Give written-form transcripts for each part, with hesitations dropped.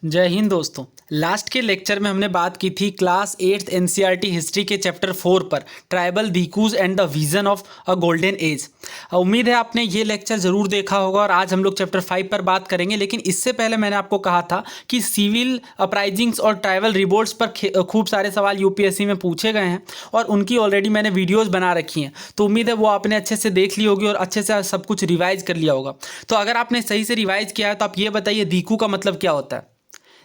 जय हिंद दोस्तों। लास्ट के लेक्चर में हमने बात की थी क्लास 8th एनसीईआरटी हिस्ट्री के चैप्टर 4 पर, tribal dikus and the vision of a golden age. उम्मीद है आपने ये लेक्चर ज़रूर देखा होगा और आज हम लोग चैप्टर 5 पर बात करेंगे। लेकिन इससे पहले मैंने आपको कहा था कि सिविल अपराइजिंग्स और ट्राइबल रिवोल्ट्स पर खूब सारे सवाल यूपीएससी में पूछे गए हैं और उनकी ऑलरेडी मैंने वीडियोज़ बना रखी हैं। तो उम्मीद है वो आपने अच्छे से देख ली होगी और अच्छे से सब कुछ रिवाइज कर लिया होगा। तो अगर आपने सही से रिवाइज किया है तो आप ये बताइए दीकू का मतलब क्या होता है।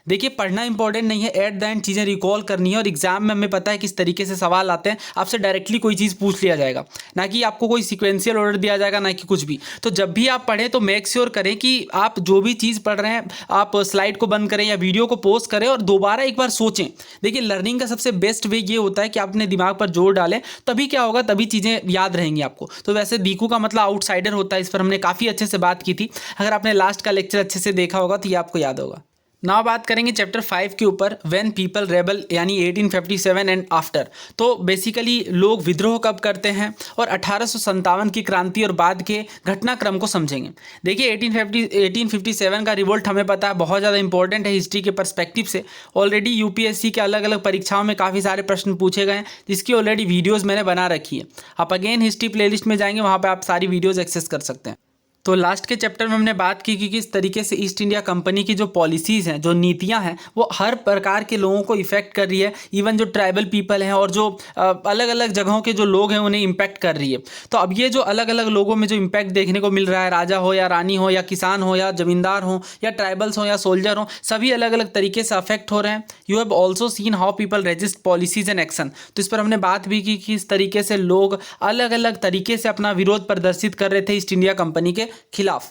देखिए, पढ़ना इंपॉर्टेंट नहीं है, एट द एंड चीज़ें रिकॉल करनी है और एग्जाम में हमें पता है किस तरीके से सवाल आते हैं। आपसे डायरेक्टली कोई चीज़ पूछ लिया जाएगा, ना कि आपको कोई सीक्वेंशियल ऑर्डर दिया जाएगा, ना कि कुछ भी। तो जब भी आप पढ़ें तो मेक श्योर करें कि आप जो भी चीज़ पढ़ रहे हैं आप स्लाइड को बंद करें या वीडियो को पॉज करें और दोबारा एक बार सोचें। देखिए, लर्निंग का सबसे बेस्ट वे ये होता है कि आप अपने दिमाग पर जोर डालें, तभी क्या होगा, तभी चीज़ें याद रहेंगी आपको। तो वैसे दीकू का मतलब आउटसाइडर होता है, इस पर हमने काफ़ी अच्छे से बात की थी। अगर आपने लास्ट का लेक्चर अच्छे से देखा होगा तो ये आपको याद होगा। नाउ बात करेंगे चैप्टर 5 के ऊपर, व्हेन पीपल रेबल, यानी 1857 एंड आफ्टर। तो बेसिकली लोग विद्रोह कब करते हैं और 1857 की क्रांति और बाद के घटनाक्रम को समझेंगे। देखिए, 1857 का रिवोल्ट हमें पता है बहुत ज़्यादा इंपॉर्टेंट है हिस्ट्री के पर्सपेक्टिव से। ऑलरेडी यूपीएससी के अलग अलग परीक्षाओं में काफ़ी सारे प्रश्न पूछे गए हैं, जिसकी ऑलरेडी वीडियोज़ मैंने बना रखी है। आप अगेन हिस्ट्री प्लेलिस्ट में जाएंगे, वहाँ पर आप सारी वीडियोज़ एक्सेस कर सकते हैं। तो लास्ट के चैप्टर में हमने बात की कि किस तरीके से ईस्ट इंडिया कंपनी की जो पॉलिसीज़ हैं, जो नीतियां हैं, वो हर प्रकार के लोगों को इफ़ेक्ट कर रही है। इवन जो ट्राइबल पीपल हैं और जो अलग अलग जगहों के जो लोग हैं उन्हें इम्पैक्ट कर रही है। तो अब ये जो अलग अलग लोगों में जो इम्पैक्ट देखने को मिल रहा है, राजा हो या रानी हो या किसान हो या जमींदार हो या ट्राइबल्स हो या सोल्जर हो, सभी अलग अलग तरीके से अफेक्ट हो रहे हैं। You have also seen how people resist policies and action. तो इस पर हमने बात भी की कि इस तरीके से लोग अलग अलग तरीके से अपना विरोध प्रदर्शित कर रहे थे ईस्ट इंडिया कंपनी के खिलाफ।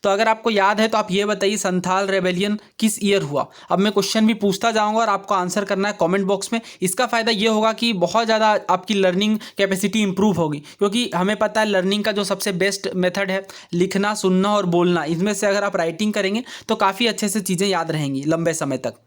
तो अगर आपको याद है तो आप ये बताइए संथाल रेबेलियन किस ईयर हुआ। अब मैं क्वेश्चन भी पूछता जाऊंगा और आपको आंसर करना है कमेंट बॉक्स में। इसका फ़ायदा ये होगा कि बहुत ज़्यादा आपकी लर्निंग कैपेसिटी इंप्रूव होगी, क्योंकि हमें पता है लर्निंग का जो सबसे बेस्ट मेथड है लिखना, सुनना और बोलना। इसमें से अगर आप राइटिंग करेंगे तो काफ़ी अच्छे से चीज़ें याद रहेंगी लंबे समय तक।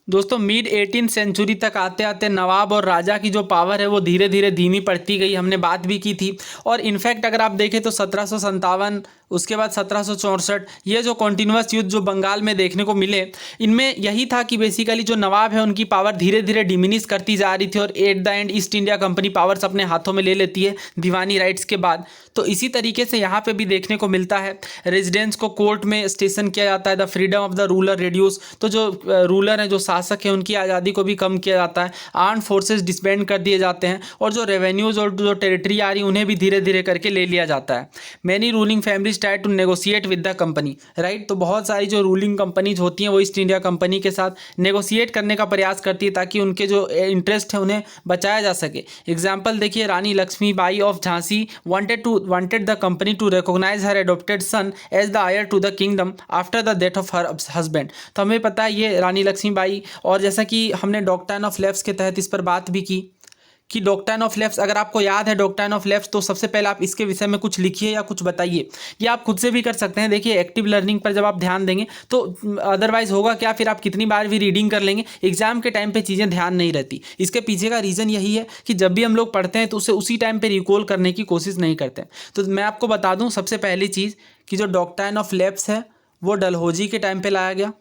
दोस्तों, मिड 18th सेंचुरी तक आते आते नवाब और राजा की जो पावर है वो धीरे धीरे धीमी पड़ती गई, हमने बात भी की थी। और इनफैक्ट अगर आप देखें तो 1757, उसके बाद 1764, ये जो कॉन्टिन्यूस युद्ध जो बंगाल में देखने को मिले, इनमें यही था कि बेसिकली जो नवाब है उनकी पावर धीरे धीरे डिमिनिश करती जा रही थी और at the end East India company powers अपने हाथों में ले लेती है दीवानी राइट्स के बाद। तो इसी तरीके से यहाँ पे भी देखने को मिलता है। रेजिडेंट्स को कोर्ट में स्टेशन किया जाता है, the freedom of the ruler reduce. तो जो रूलर हैं, जो शासक हैं, उनकी आज़ादी को भी कम किया जाता है। आर्म्ड फोर्सेस डिसबैंड कर दिए जाते हैं और जो रेवेन्यूज़ और जो टेरिटरी आ रही उन्हें भी धीरे धीरे करके ले लिया जाता है। Many ruling families try to negotiate with the company, right. तो बहुत सारी जो रूलिंग कंपनीज होती हैं वो ईस्ट इंडिया कंपनी के साथ नेगोशिएट करने का प्रयास करती है ताकि उनके जो इंटरेस्ट है उन्हें बचाया जा सके। एग्जाम्पल देखिए, Rani Lakshmibai of Jhansi wanted the company to recognize her adopted son as the heir to the kingdom after the death of her husband। तो हमें पता है ये रानी लक्ष्मीबाई, और जैसा कि हमने डॉक्ट्राइन ऑफ लेफ्ट के तहत इस पर बात भी की कि डॉक्ट्राइन ऑफ लेफ्ट, अगर आपको याद है डॉक्ट्राइन ऑफ लेफ्ट, तो सबसे पहले आप इसके विषय में कुछ लिखिए या कुछ बताइए। ये आप खुद से भी कर सकते हैं। देखिए, एक्टिव लर्निंग पर जब आप ध्यान देंगे तो अदरवाइज होगा क्या, फिर आप कितनी बार भी रीडिंग कर लेंगे, एग्जाम के टाइम पे चीज़ें ध्यान नहीं रहती। इसके पीछे का रीज़न यही है कि जब भी हम लोग पढ़ते हैं तो उसे उसी टाइम पर रिकॉल करने की कोशिश नहीं करते। तो मैं आपको बता दूँ सबसे पहली चीज़ कि जो डॉक्ट्राइन ऑफ लेफ्ट है वो डलहौजी के टाइम पर लाया गया।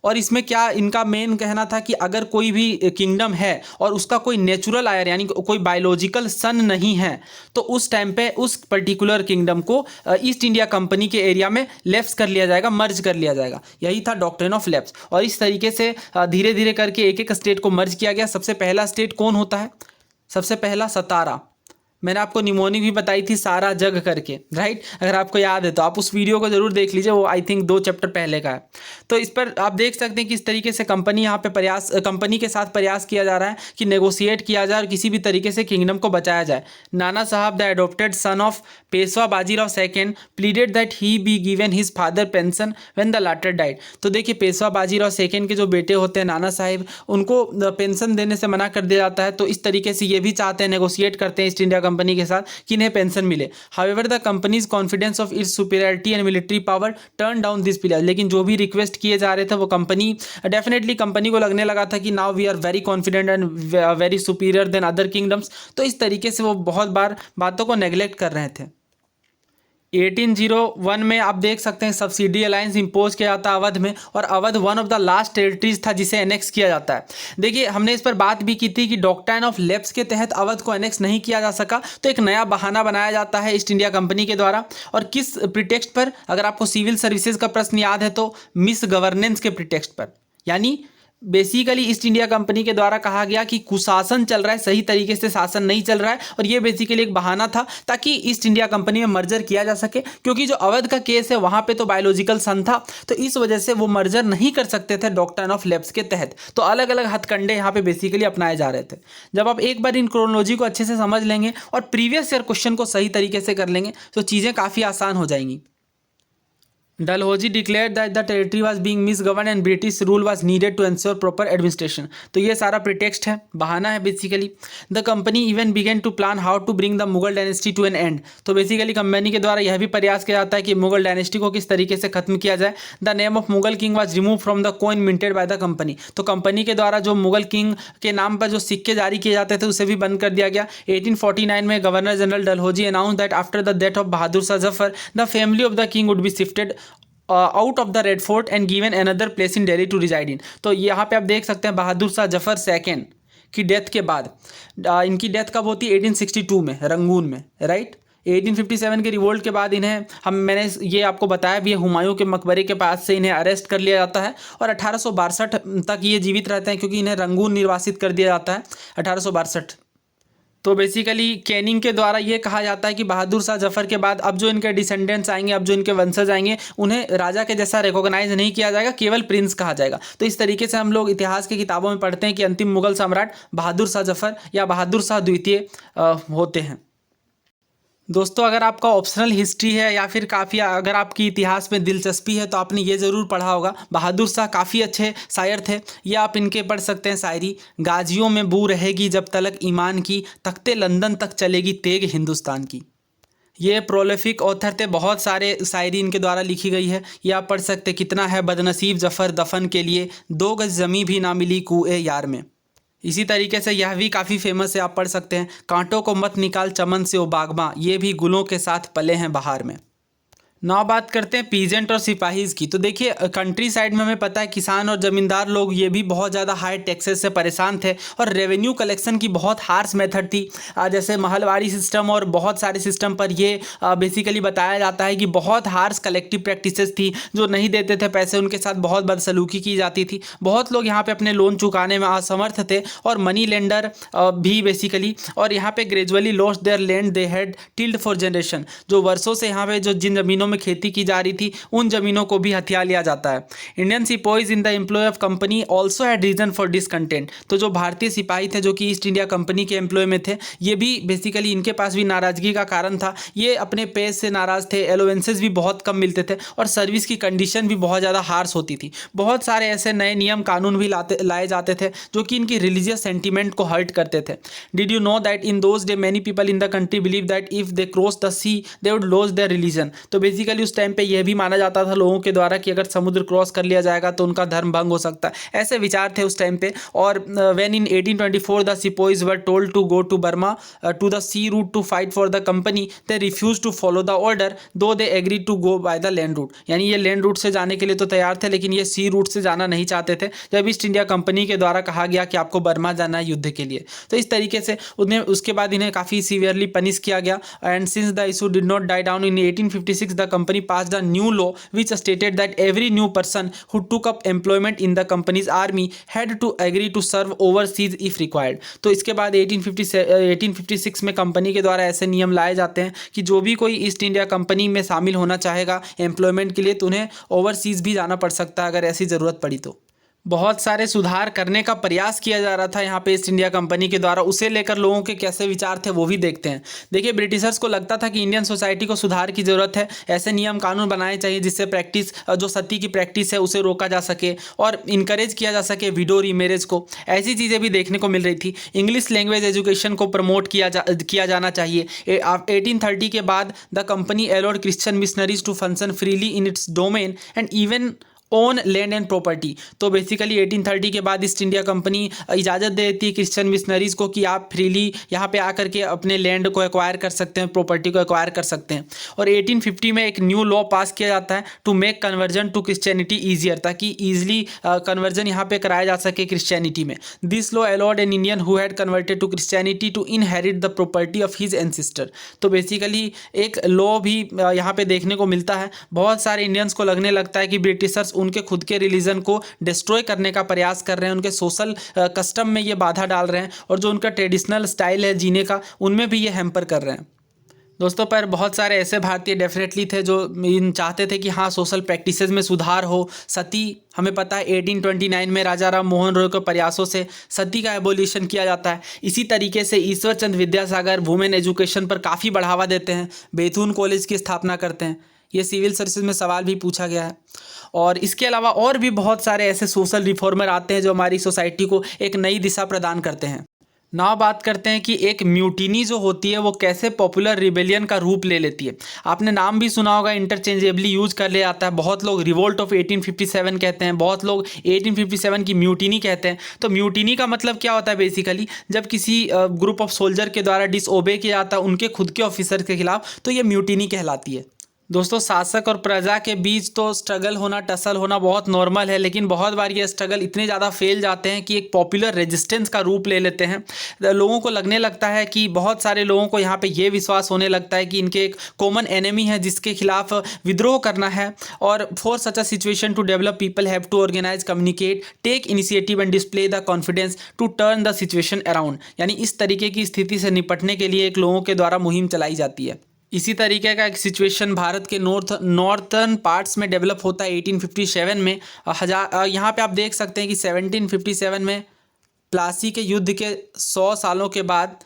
और इसमें क्या इनका मेन कहना था कि अगर कोई भी किंगडम है और उसका कोई नेचुरल आयर यानी कोई बायोलॉजिकल सन नहीं है तो उस टाइम पे उस पर्टिकुलर किंगडम को ईस्ट इंडिया कंपनी के एरिया में लेफ्ट कर लिया जाएगा, मर्ज कर लिया जाएगा। यही था डॉक्ट्रिन ऑफ लेफ्ट। और इस तरीके से धीरे धीरे करके एक एक स्टेट को मर्ज किया गया। सबसे पहला स्टेट कौन होता है? सबसे पहला सतारा। मैंने आपको निमोनिक भी बताई थी, सारा जग करके, राइट। अगर आपको याद है तो आप उस वीडियो को जरूर देख लीजिए, वो आई थिंक 2 चैप्टर पहले का है। तो इस पर आप देख सकते हैं कि इस तरीके से कंपनी के साथ प्रयास किया जा रहा है कि नेगोशिएट किया जाए और किसी भी तरीके से किंगडम को बचाया जाए। Nana Sahab, the adopted son of Peshwa Bajirao second, pleaded that he be given his father pension when the latter died. तो देखिए, पेशवा बाजीराव सेकेंड के जो बेटे होते हैं नाना साहिब, उनको पेंशन देने से मना कर दिया जाता है। तो इस तरीके से ये भी चाहते हैं, नेगोशिएट करते हैं ईस्ट इंडिया कंपनी के साथ कि इन्हें पेंशन मिले। However the companies confidence of its superiority and military power turn down this player. लेकिन जो भी रिक्वेस्ट किए जा रहे थे वो डेफिनेटली कंपनी को लगने लगा था कि now we are very confident and very superior than other kingdoms. तो इस तरीके से वो बहुत बार बातों को नेग्लेक्ट कर रहे थे। 1801 में आप देख सकते हैं सब्सिडी अलायंस इम्पोज किया जाता है अवध में, और Awadh one of the last territories था जिसे एनेक्स किया जाता है। देखिए हमने इस पर बात भी की थी कि डॉक्ट्राइन ऑफ लैप्स के तहत अवध को एनेक्स नहीं किया जा सका, तो एक नया बहाना बनाया जाता है ईस्ट इंडिया कंपनी के द्वारा। और किस प्रिटेक्स्ट पर? अगर आपको सिविल सर्विसेज का प्रश्न याद है तो मिस गवर्नेंस के प्रिटेक्स्ट पर। यानी बेसिकली ईस्ट इंडिया कंपनी के द्वारा कहा गया कि कुशासन चल रहा है, सही तरीके से शासन नहीं चल रहा है, और ये बेसिकली एक बहाना था ताकि ईस्ट इंडिया कंपनी में मर्जर किया जा सके। क्योंकि जो अवध का केस है वहाँ पे तो बायोलॉजिकल सन था, तो इस वजह से वो मर्जर नहीं कर सकते थे डॉक्ट्राइन ऑफ लैप्स के तहत। तो अलग अलग हथकंडे यहाँ पे बेसिकली अपनाए जा रहे थे। जब आप एक बार इन क्रोनोलॉजी को अच्छे से समझ लेंगे और प्रीवियस ईयर क्वेश्चन को सही तरीके से कर लेंगे तो चीज़ें काफ़ी आसान हो जाएंगी। Dalhousie declared that the territory was being misgovern and British rule was needed to ensure proper administration. तो ये सारा प्रिटेक्स्ट है, बहाना है basically. The company even began to plan how to bring the Mughal dynasty to an end. तो basically company के द्वारा यह भी प्रयास किया जाता है कि मुगल डायनेस्टी को किस तरीके से खत्म किया जाए। The name of Mughal king was remove from the coin minted by the company. तो कंपनी के द्वारा जो मुगल किंग के नाम पर जो सिक्के जारी किए जाते थे उसे भी बंद कर दिया गया। 1849 में governor general Dalhousie announce that after the death of Bahadur Shah Zafar the family of the king would be shifted out of the Red Fort and given another place in Delhi to reside in. तो यहाँ पे आप देख सकते हैं बहादुर शाह जफर सेकेंड की डेथ के बाद, इनकी डेथ कब होती है? 1862 में रंगून में, राइट। 1857 के रिवोल्ट के बाद इन्हें मैंने ये आपको बताया भी है, हुमायूं के मकबरे के पास से इन्हें अरेस्ट कर लिया जाता है और 1862 तक ये जीवित रहते हैं क्योंकि इन्हें रंगून निर्वासित कर दिया जाता है 1862। तो बेसिकली कैनिंग के द्वारा ये कहा जाता है कि बहादुर शाह जफर के बाद अब जो इनके डिसेंडेंट्स आएंगे, अब जो इनके वंशज आएंगे, उन्हें राजा के जैसा रिकॉग्नाइज नहीं किया जाएगा, केवल प्रिंस कहा जाएगा। तो इस तरीके से हम लोग इतिहास की किताबों में पढ़ते हैं कि अंतिम मुगल सम्राट बहादुर शाह जफर या बहादुर शाह द्वितीय होते हैं। दोस्तों अगर आपका ऑप्शनल हिस्ट्री है या फिर काफ़ी अगर आपकी इतिहास में दिलचस्पी है तो आपने ये ज़रूर पढ़ा होगा, बहादुर शाह काफ़ी अच्छे शायर थे। ये आप इनके पढ़ सकते हैं शायरी। गाजियों में बू रहेगी जब तलक ईमान की, तख्ते लंदन तक चलेगी तेग हिंदुस्तान की। ये प्रोलिफिक ऑथर थे, बहुत सारे शायरी इनके द्वारा लिखी गई है। ये आप पढ़ सकते, कितना है बदनसीब जफ़र दफन के लिए, 2 गज ज़मीं भी ना मिली कुए यार में। इसी तरीके से यह भी काफ़ी फेमस है, आप पढ़ सकते हैं, कांटों को मत निकाल चमन से ओ बागबां, ये भी गुलों के साथ पले हैं बहार में। नाउ बात करते हैं पीजेंट और सिपाहीज़ की। तो देखिए कंट्री साइड में हमें पता है किसान और ज़मींदार लोग ये भी बहुत ज़्यादा हाई टैक्सेस से परेशान थे और रेवेन्यू कलेक्शन की बहुत हार्श मेथड थी। जैसे महलवाड़ी सिस्टम और बहुत सारे सिस्टम पर ये बेसिकली बताया जाता है कि बहुत हार्श कलेक्टिव प्रैक्टिसेस थी। जो नहीं देते थे पैसे उनके साथ बहुत बदसलूकी की जाती थी। बहुत लोग यहाँ पर अपने लोन चुकाने में असमर्थ थे और मनी लेंडर भी बेसिकली, और यहाँ पर gradually lost their land they had tilde for generation. जो वर्षों से यहाँ पे जो जिन ज़मीनों में खेती की जा रही थी उन जमीनों को भी हथिया लिया जाता है। Indian sepoys in the employ of company also had reason for discontent. तो जो भारतीय सिपाही थे जो कि ईस्ट इंडिया कंपनी के एम्प्लॉय में थे, ये भी बेसिकली इनके पास भी नाराजगी का कारण था। ये अपने पे से नाराज थे, एलोवेंसेज भी बहुत कम मिलते थे और सर्विस की कंडीशन भी बहुत ज़्यादा हार्श होती थी। बहुत सारे ऐसे नए नियम कानून भी लाए जाते थे जो कि इनकी रिलीजियस सेंटीमेंट को हर्ट करते थे। Did you know that in those day many people in the country believe that if they cross the sea they would lose their religion. तो बेसिकली उस टाइम पे यह भी माना जाता था लोगों के द्वारा कि अगर समुद्र क्रॉस कर लिया जाएगा तो उनका धर्म भंग हो सकता है। ऐसे विचार थे उस टाइम पे। और when in 1824 the sepoys were told to go to Burma to the sea route to fight for the company, they refuse to follow the order though they agree to go by the land route. यानी ये land route से जाने के लिए तो तैयार थे लेकिन ये सी रूट से जाना नहीं चाहते थे जब ईस्ट इंडिया कंपनी के द्वारा कहा गया कि आपको बर्मा जाना है युद्ध के लिए। तो इस तरीके से उन्हें उसके बाद इन्हें काफ़ी सीवियरली पनिश किया गया। And since the issue did not die down in 1856 the company passed a new law which stated that every new person who took up employment in the company's army had to agree to serve overseas if required। तो इसके बाद 1856 में company के द्वारा ऐसे नियम लाए जाते हैं कि जो भी कोई ईस्ट इंडिया कंपनी में शामिल होना चाहेगा एम्प्लॉयमेंट के लिए तो उन्हें ओवरसीज़ भी जाना पड़ सकता है अगर ऐसी ज़रूरत पड़ी तो। बहुत सारे सुधार करने का प्रयास किया जा रहा था यहाँ पे ईस्ट इंडिया कंपनी के द्वारा, उसे लेकर लोगों के कैसे विचार थे वो भी देखते हैं। देखिए ब्रिटिशर्स को लगता था कि इंडियन सोसाइटी को सुधार की ज़रूरत है, ऐसे नियम कानून बनाने चाहिए जिससे प्रैक्टिस जो सती की प्रैक्टिस है उसे रोका जा सके और इनकरेज किया जा सके विडो रीमैरेज को। ऐसी चीज़ें भी देखने को मिल रही थी। इंग्लिश लैंग्वेज एजुकेशन को प्रमोट किया जाना चाहिए। 1830 के बाद the company allowed Christian missionaries to function freely in its domain and even own land and property. तो बेसिकली 1830 के बाद ईस्ट इंडिया कंपनी इजाज़त दे देती है क्रिश्चियन मिशनरीज को कि आप फ्रीली यहाँ पे आकर के अपने लैंड को एक्वायर कर सकते हैं, प्रॉपर्टी को एक्वायर कर सकते हैं। और 1850 में एक न्यू लॉ पास किया जाता है to make conversion to Christianity easier, ताकि ईजिली कन्वर्जन यहाँ पे कराया जा सके क्रिश्चियनिटी में। This law allowed an Indian who had converted to Christianity to inherit the property of his ancestor. तो बेसिकली एक लॉ भी यहाँ पे देखने को मिलता है। बहुत सारे इंडियंस को लगने लगता है कि ब्रिटिशर्स उनके खुद के रिलीजन को डिस्ट्रॉय करने का प्रयास कर रहे हैं, उनके सोशल कस्टम में ये बाधा डाल रहे हैं, और जो उनका ट्रेडिशनल स्टाइल है जीने का उनमें भी ये हैम्पर कर रहे हैं। दोस्तों, पर बहुत सारे ऐसे भारतीय डेफिनेटली थे जो इन चाहते थे कि हाँ सोशल प्रैक्टिसेस में सुधार हो। सती, हमें पता है 1829 में राजा राम मोहन रॉय के प्रयासों से सती का एबोलिशन किया जाता है। इसी तरीके से ईश्वर चंद्र विद्यासागर वुमेन एजुकेशन पर काफ़ी बढ़ावा देते हैं, बैतूल कॉलेज की स्थापना करते हैं। ये सिविल सर्विसेज में सवाल भी पूछा गया है। और इसके अलावा और भी बहुत सारे ऐसे सोशल रिफॉर्मर आते हैं जो हमारी सोसाइटी को एक नई दिशा प्रदान करते हैं। नाउ बात करते हैं कि एक म्यूटिनी जो होती है वो कैसे पॉपुलर रिबेलियन का रूप ले लेती है। आपने नाम भी सुना होगा, इंटरचेंजेबली यूज कर लिया जाता है। बहुत लोग रिवोल्ट ऑफ 1857 कहते हैं, बहुत लोग 1857 की म्यूटिनी कहते हैं। तो म्यूटिनी का मतलब क्या होता है? बेसिकली जब किसी ग्रुप ऑफ सोल्जर के द्वारा डिसओबे किया जाता है उनके खुद के ऑफिसर के खिलाफ, तो ये म्यूटिनी कहलाती है। दोस्तों, शासक और प्रजा के बीच तो स्ट्रगल होना, टसल होना बहुत नॉर्मल है, लेकिन बहुत बार ये स्ट्रगल इतने ज़्यादा फैल जाते हैं कि एक पॉपुलर रेजिस्टेंस का रूप ले लेते हैं। लोगों को लगने लगता है कि बहुत सारे लोगों को यहाँ पे ये विश्वास होने लगता है कि इनके एक कॉमन एनिमी है जिसके खिलाफ विद्रोह करना है। और for such a situation to develop people have to organise, communicate, take initiative and display the confidence to turn the situation around. यानी इस तरीके की स्थिति से निपटने के लिए एक लोगों के द्वारा मुहिम चलाई जाती है। इसी तरीके का एक सिचुएशन भारत के नॉर्थर्न पार्ट्स में डेवलप होता है 1857 में। यहाँ पे आप देख सकते हैं कि 1757 में प्लासी के युद्ध के 100 सालों के बाद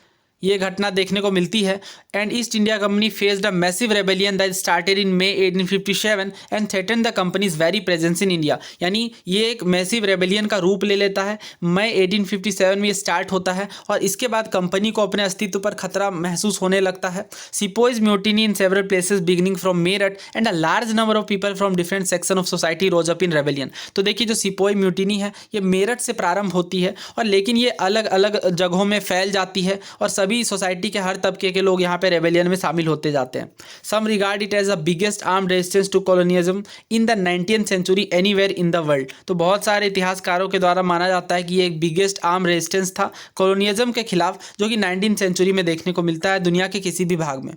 ये घटना देखने को मिलती है। And East India Company faced a massive rebellion that started in May 1857 and threaten the company's very presence in India. यानी ये एक मैसिव रेबेलियन का रूप ले लेता है। मई 1857 में ये स्टार्ट होता है और इसके बाद कंपनी को अपने अस्तित्व पर खतरा महसूस होने लगता है। Sepoys mutiny in several places beginning from Meerut and a large number of people from different section of society rose up in rebellion. तो देखिए, जो सिपोई म्यूटिनी है ये मेरठ से प्रारंभ होती है और लेकिन ये अलग अलग जगहों में फैल जाती है और सभी सोसाइटी के हर तबके के लोग यहाँ पे रेबेलियन में शामिल होते जाते हैं। Some regard it as the biggest armed resistance to colonialism in the 19th century anywhere in the world. तो बहुत सारे इतिहासकारों के द्वारा माना जाता है कि ये एक बिगेस्ट आर्म रेजिस्टेंस था कॉलोनियलिज्म के खिलाफ, जो कि 19th सेंचुरी में देखने को मिलता है दुनिया के किसी भी भाग में।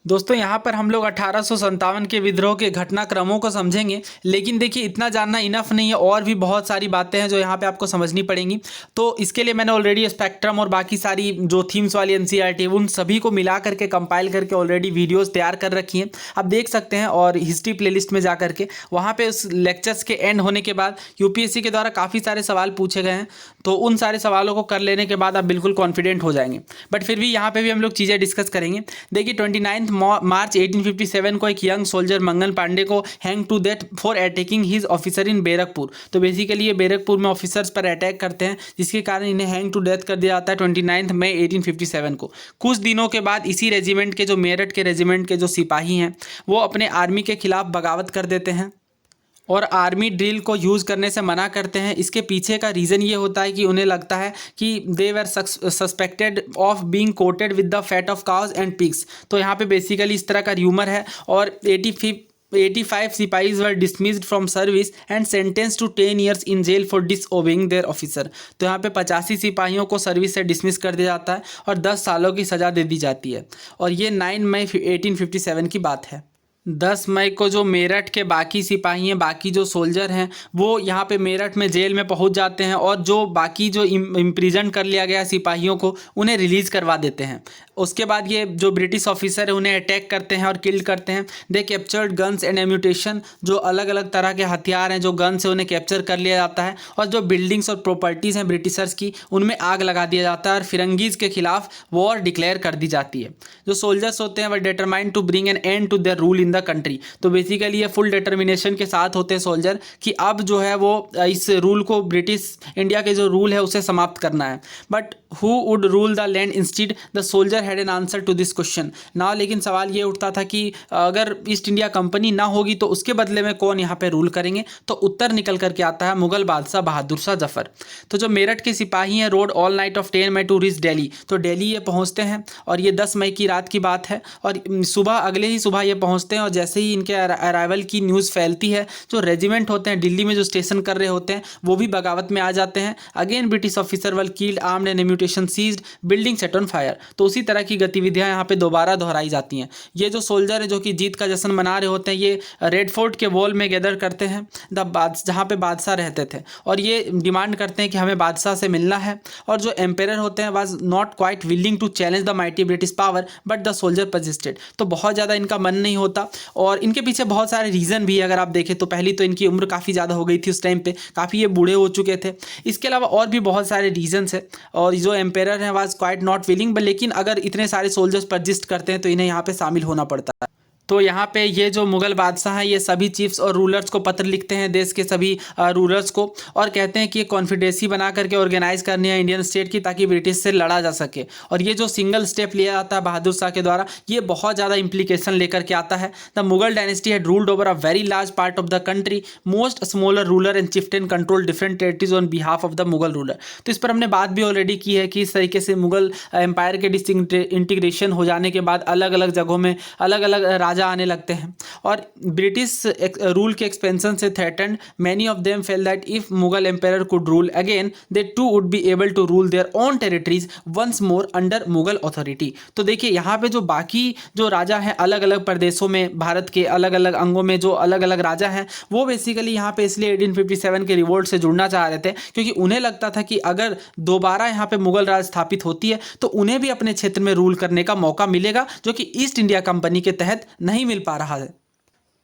दोस्तों, यहाँ पर हम लोग 1857 के विद्रोह के घटनाक्रमों को समझेंगे, लेकिन देखिए इतना जानना इनफ नहीं है, और भी बहुत सारी बातें हैं जो यहाँ पे आपको समझनी पड़ेंगी। तो इसके लिए मैंने ऑलरेडी स्पेक्ट्रम और बाकी सारी जो थीम्स वाली एनसीईआरटी उन सभी को मिला करके कंपाइल करके ऑलरेडी वीडियोस तैयार कर रखी हैं, आप देख सकते हैं। और हिस्ट्री प्लेलिस्ट में जा करके वहाँ पर उस लेक्चर्स के एंड होने के बाद यूपीएससी के द्वारा काफ़ी सारे सवाल पूछे गए हैं, तो उन सारे सवालों को कर लेने के बाद आप बिल्कुल कॉन्फिडेंट हो जाएंगे। बट फिर भी यहाँ पर भी हम लोग चीज़ें डिस्कस करेंगे। देखिए, 29 मार्च 1857 को एक यंग सोल्जर मंगल पांडे को hang to death for attacking his officer in Barrackpore. तो बेसिकली ये बैरकपुर में ऑफिसर्स पर अटैक करते हैं, जिसके कारण इन्हें हैंग टू डेथ कर दिया जाता है 29 मई 1857 को। कुछ दिनों के बाद इसी रेजिमेंट के जो मेरठ के रेजिमेंट के जो सिपाही हैं वो अपने आर्मी के खिलाफ बगावत कर देते हैं और आर्मी ड्रिल को यूज़ करने से मना करते हैं। इसके पीछे का रीज़न ये होता है कि उन्हें लगता है कि they were suspected of being coated with the fat of cows and pigs. तो यहाँ पे बेसिकली इस तरह का र्यूमर है। और 85 sepoys were dismissed from service and sentence to 10 years in jail for disobeying their officer. तो यहाँ पे 85 सिपाहियों को सर्विस से डिसमिस कर दिया जाता है और 10 सालों की सज़ा दे दी जाती है। और ये 9 मई 1857 की बात है। 10 मई को जो मेरठ के बाकी सिपाही हैं, बाकी जो सोल्जर हैं, वो यहाँ पे मेरठ में जेल में पहुँच जाते हैं और जो बाकी जो इम्प्रिजन कर लिया गया सिपाहियों को उन्हें रिलीज़ करवा देते हैं। उसके बाद ये जो ब्रिटिश ऑफिसर है उन्हें अटैक करते हैं और किल करते हैं। दे कैप्चर्ड गन्स एंड एम्यूटेशन, जो अलग अलग तरह के हथियार हैं जो गन से उन्हें कैप्चर कर लिया जाता है। और जो बिल्डिंग्स और प्रॉपर्टीज़ हैं ब्रिटिशर्स की उनमें आग लगा दिया जाता है और फिरंगीज़ के खिलाफ वॉर डिक्लेयर कर दी जाती है। जो सोल्जर्स होते हैं वह determined to bring an end to their rule in in the country. तो बेसिकली ये फुल डिटर्मिनेशन के साथ होते हैं सोल्जर कि अब जो है वो इस रूल को, ब्रिटिश इंडिया के जो रूल है उसे समाप्त करना है। But who would rule the land instead, the soldier had an answer to this question now. लेकिन सवाल ये उठता था कि अगर ईस्ट इंडिया कंपनी ना होगी तो उसके बदले में कौन यहाँ पे रूल करेंगे। तो उत्तर निकल करके आता है मुगल बादशाह बहादुर शाह जफर। तो जो मेरठ के सिपाही हैं rode all night of 10 May to reach Delhi. तो दिल्ली ये पहुँचते हैं और ये 10 मई की रात की बात है और सुबह, अगले ही सुबह ये पहुँचते हैं और जैसे ही इनके अराइवल की न्यूज़ फैलती है, जो रेजिमेंट होते हैं दिल्ली में जो स्टेशन कर रहे होते हैं वो भी बगावत में आ जाते हैं। Again British officer were killed, armed and ammunition seized, building set on fire. तो उसी तरह की गतिविधियां यहाँ पे दोबारा दोहराई जाती हैं। ये जो सोल्जर है जो कि जीत का जश्न मना रहे होते हैं, ये रेड फोर्ट के वॉल में गैदर करते हैं जहाँ पे बादशाह रहते थे और ये डिमांड करते हैं कि हमें बादशाह से मिलना है। और जो एम्पेरर होते हैं was not quite willing to challenge the mighty British power but the soldier persisted. तो बहुत ज़्यादा इनका मन नहीं होता और इनके पीछे बहुत सारे रीज़न भी है। अगर आप देखें तो पहली तो इनकी उम्र काफ़ी ज़्यादा हो गई थी उस टाइम पे, काफ़ी ये बूढ़े हो चुके थे। इसके अलावा और भी बहुत सारे रीजंस है और जो एम्पेरर हैं वाज क्वाइट नॉट विलिंग, लेकिन अगर इतने सारे सोल्जर्स परजिस्ट करते हैं तो इन्हें यहाँ पे शामिल होना पड़ता है। तो यहाँ पे ये जो मुगल बादशाह हैं ये सभी चीफ्स और रूलर्स को पत्र लिखते हैं, देश के सभी रूलर्स को, और कहते हैं कि ये कॉन्फिडेंसी बना करके ऑर्गेनाइज करनी है इंडियन स्टेट की ताकि ब्रिटिश से लड़ा जा सके। और ये जो सिंगल स्टेप लिया जाता है बहादुर शाह के द्वारा, ये बहुत ज़्यादा इंप्लीकेशन लेकर के आता है। The Mughal dynasty had ruled over a very large part of the country, most smaller ruler and chieftain control different territories on behalf of the Mughal ruler. तो इस पर हमने बात भी ऑलरेडी की है कि इस तरीके से मुगल एम्पायर के डिसइंटीग्रेशन हो जाने के बाद अलग अलग जगहों में अलग अलग राजा आने लगते हैं और ब्रिटिश रूल के एक्सपेंशन से threatened, many of them felt that if Mughal empire could rule again they too would be able to rule their own territories once more under Mughal authority. तो देखिए यहाँ पे जो बाकी जो राजा हैं अलग अलग प्रदेशों में, भारत के अलग अलग अंगों में जो अलग अलग राजा हैं, वो बेसिकली यहाँ पे इसलिए 1857 के रिवोल्ट से जुड़ना चाह रहे थे क्योंकि उन्हें लगता था कि अगर दोबारा यहाँ पे मुगल राज स्थापित होती है तो उन्हें भी अपने क्षेत्र में रूल करने का मौका मिलेगा जो कि ईस्ट इंडिया कंपनी के तहत नहीं मिल पा रहा है।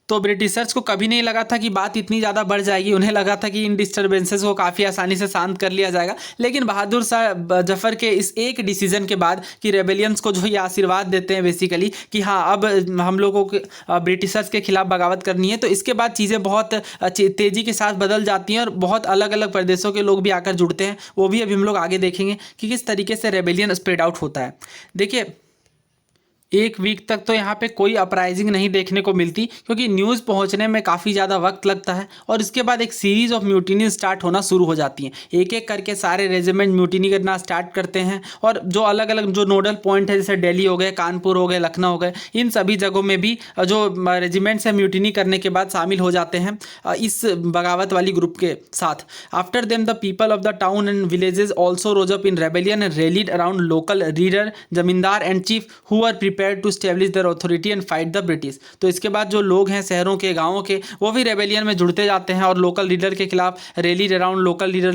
तो ब्रिटिशर्स को कभी नहीं लगा था कि बात इतनी ज़्यादा बढ़ जाएगी। उन्हें लगा था कि इन डिस्टर्बेंसेस को काफ़ी आसानी से शांत कर लिया जाएगा। लेकिन बहादुर शाह जफर के इस एक डिसीजन के बाद कि रेबेलियंस को जो ये आशीर्वाद देते हैं बेसिकली कि हाँ अब हम लोगों को ब्रिटिशर्स के खिलाफ बगावत करनी है, तो इसके बाद चीज़ें बहुत तेज़ी के साथ बदल जाती हैं और बहुत अलग अलग प्रदेशों के लोग भी आकर जुड़ते हैं। वो भी अभी हम लोग आगे देखेंगे कि किस तरीके से रेबेलियन स्प्रेड आउट होता है। देखिए एक वीक तक तो यहाँ पे कोई अपराइजिंग नहीं देखने को मिलती क्योंकि न्यूज़ पहुँचने में काफ़ी ज़्यादा वक्त लगता है और इसके बाद एक सीरीज़ ऑफ म्यूटिनी स्टार्ट होना शुरू हो जाती हैं। एक एक करके सारे रेजिमेंट म्यूटिनी करना स्टार्ट करते हैं और जो अलग अलग जो नोडल पॉइंट है जैसे दिल्ली हो गए, कानपुर हो गए, लखनऊ हो गए, इन सभी जगहों में भी जो रेजिमेंट्स हैं म्यूटिनी करने के बाद शामिल हो जाते हैं इस बगावत वाली ग्रुप के साथ। After them the people of the town and villages also rose up in rebellion and rallied around local leader, zamindar and chief who are prepared to establish their authority and fight the British. तो इसके बाद जो लोग हैं शहरों के, गाँवों के, वो भी रेबेलियन में जुड़ते जाते हैं और लोकल लीडर के खिलाफ रैली अराउंड लोकल लीडर,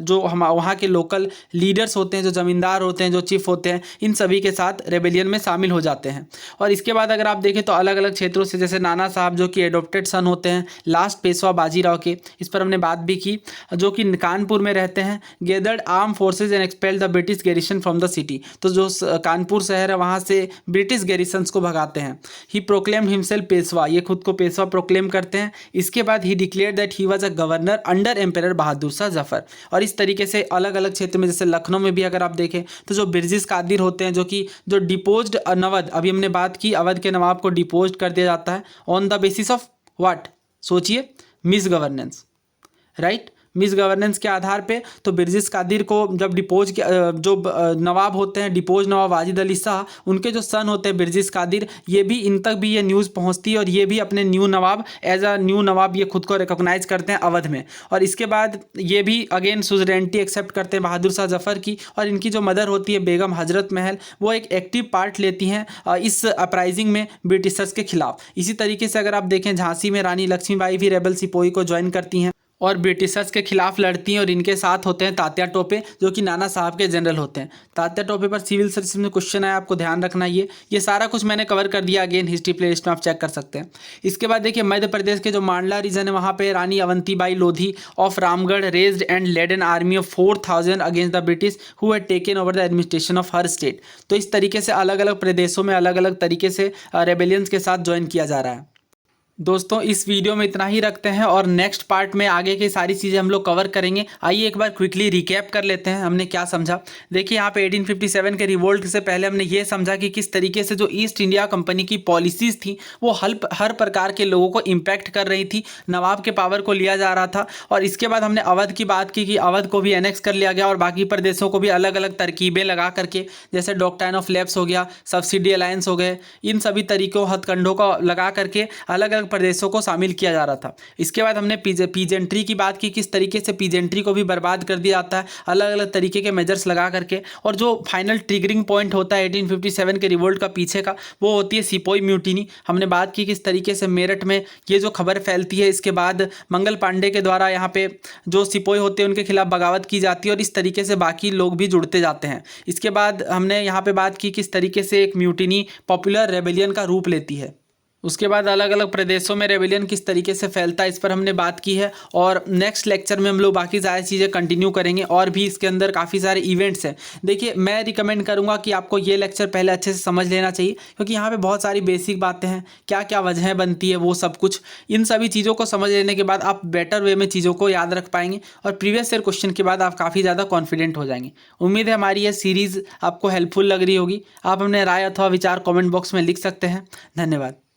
जो हम वहाँ के लोकल लीडर्स होते हैं, जो ज़मींदार होते हैं, जो चीफ होते हैं, इन सभी के साथ रेबेलियन में शामिल हो जाते हैं। और इसके बाद अगर आप देखें तो अलग अलग क्षेत्रों से जैसे नाना साहब जो कि एडॉप्टेड सन होते हैं लास्ट पेशवा बाजीराव के, इस पर हमने बात भी की, जो कि कानपुर में रहते हैं, gathered arm forces and expelled the British garrison from the city. तो जो कानपुर शहर है वहाँ से ब्रिटिश गैरिसन्स को भगाते हैं। ही प्रोक्लेम्ड हिमसेल्फ पेशवा, ये खुद को पेशवा प्रोक्लेम करते हैं। इसके बाद he declared that he was a governor under emperor Bahadur Shah Zafar. और इस तरीके से अलग अलग क्षेत्र में जैसे लखनऊ में भी अगर आप देखें तो जो बिरजिस कादिर होते हैं, जो कि जो डिपोज्ड नवद, अभी हमने बात की अवध के नवाब को डिपोज कर दिया जाता है on the basis of what, सोचिए, misgovernance, right, misgovernance के आधार पे। तो बिरजिस कादिर को जब डिपोज जो नवाब होते हैं, डिपोज नवाब वाजिद अली शाह, उनके जो सन होते हैं बिरजिस कादिर, ये भी इन तक भी ये न्यूज़ पहुंचती है और ये भी अपने new nawab as a new nawab ये खुद को रिकॉग्नाइज करते हैं अवध में। और इसके बाद ये भी अगेन सुजरेंटी एक्सेप्ट करते हैं बहादुर शाह जफर की। और इनकी जो मदर होती है बेगम हजरत महल, वो एक एक्टिव पार्ट लेती हैं इस अपराइजिंग में ब्रिटिशर्स के खिलाफ। इसी तरीके से अगर आप देखें झांसी में रानी लक्ष्मीबाई भी रेबल सिपोही को ज्वाइन करती हैं। और ब्रिटिशर्स के खिलाफ लड़ती हैं और इनके साथ होते हैं तात्या टोपे जो कि नाना साहब के जनरल होते हैं। तात्या टोपे पर सिविल सर्विस में क्वेश्चन आया, आपको ध्यान रखना ये सारा कुछ मैंने कवर कर दिया, अगेन हिस्ट्री प्लेलिस्ट में आप चेक कर सकते हैं। इसके बाद देखिए मध्य प्रदेश के जो मांडला रीजन है वहाँ पे Rani Avantibai Lodhi of Ramgarh raised and led an army of 4000 against the British who had taken over the administration of her state. तो इस तरीके से अलग अलग प्रदेशों में अलग अलग तरीके से रेबेलियंस के साथ ज्वाइन किया जा रहा है। दोस्तों इस वीडियो में इतना ही रखते हैं और नेक्स्ट पार्ट में आगे की सारी चीज़ें हम लोग कवर करेंगे। आइए एक बार क्विकली रिकैप कर लेते हैं हमने क्या समझा। देखिए यहाँ पे 1857 के रिवोल्ट से पहले हमने ये समझा कि किस तरीके से जो ईस्ट इंडिया कंपनी की पॉलिसीज़ थी वो हर प्रकार के लोगों को इम्पैक्ट कर रही थी, नवाब के पावर को लिया जा रहा था। और इसके बाद हमने अवध की बात की कि अवध को भी एनेक्स कर लिया गया और बाकी प्रदेशों को भी अलग अलग तरकीबें लगा करके, जैसे डॉक्ट्राइन ऑफ लैप्स हो गया, सब्सिडी अलायंस हो गए, इन सभी तरीकों हथकंडों को लगा करके अलग अलग प्रदेशों को शामिल किया जा रहा था। इसके बाद हमने पीजेंट्री की बात की, किस तरीके से पीजेंट्री को भी बर्बाद कर दिया जाता है अलग अलग तरीके के मेजर्स लगा करके। और जो फाइनल ट्रिगरिंग पॉइंट होता है 1857 के रिवोल्ट का पीछे का, वो होती है सिपोई म्यूटिनी। हमने बात की किस तरीके से मेरठ में ये जो खबर फैलती है, इसके बाद मंगल पांडे के द्वारा यहाँ पे जो सिपोई होते हैं उनके खिलाफ बगावत की जाती है और इस तरीके से बाकी लोग भी जुड़ते जाते हैं। इसके बाद हमने यहाँ पे बात की किस तरीके से एक म्यूटिनी पॉपुलर रेबेलियन का रूप लेती है। उसके बाद अलग अलग प्रदेशों में रेबेलियन किस तरीके से फैलता है इस पर हमने बात की है। और नेक्स्ट लेक्चर में हम लोग बाकी सारी चीज़ें कंटिन्यू करेंगे और भी इसके अंदर काफ़ी सारे इवेंट्स हैं। देखिए मैं रिकमेंड करूंगा कि आपको ये लेक्चर पहले अच्छे से समझ लेना चाहिए, क्योंकि यहाँ पे बहुत सारी बेसिक बातें हैं, क्या क्या वजहें बनती है वो सब कुछ, इन सभी चीज़ों को समझ लेने के बाद आप बेटर वे में चीज़ों को याद रख पाएंगे और प्रीवियस ईयर क्वेश्चन के बाद आप काफ़ी ज़्यादा कॉन्फिडेंट हो जाएंगे। उम्मीद है हमारी ये सीरीज़ आपको हेल्पफुल लग रही होगी। आप अपने राय अथवा विचार कॉमेंट बॉक्स में लिख सकते हैं। धन्यवाद।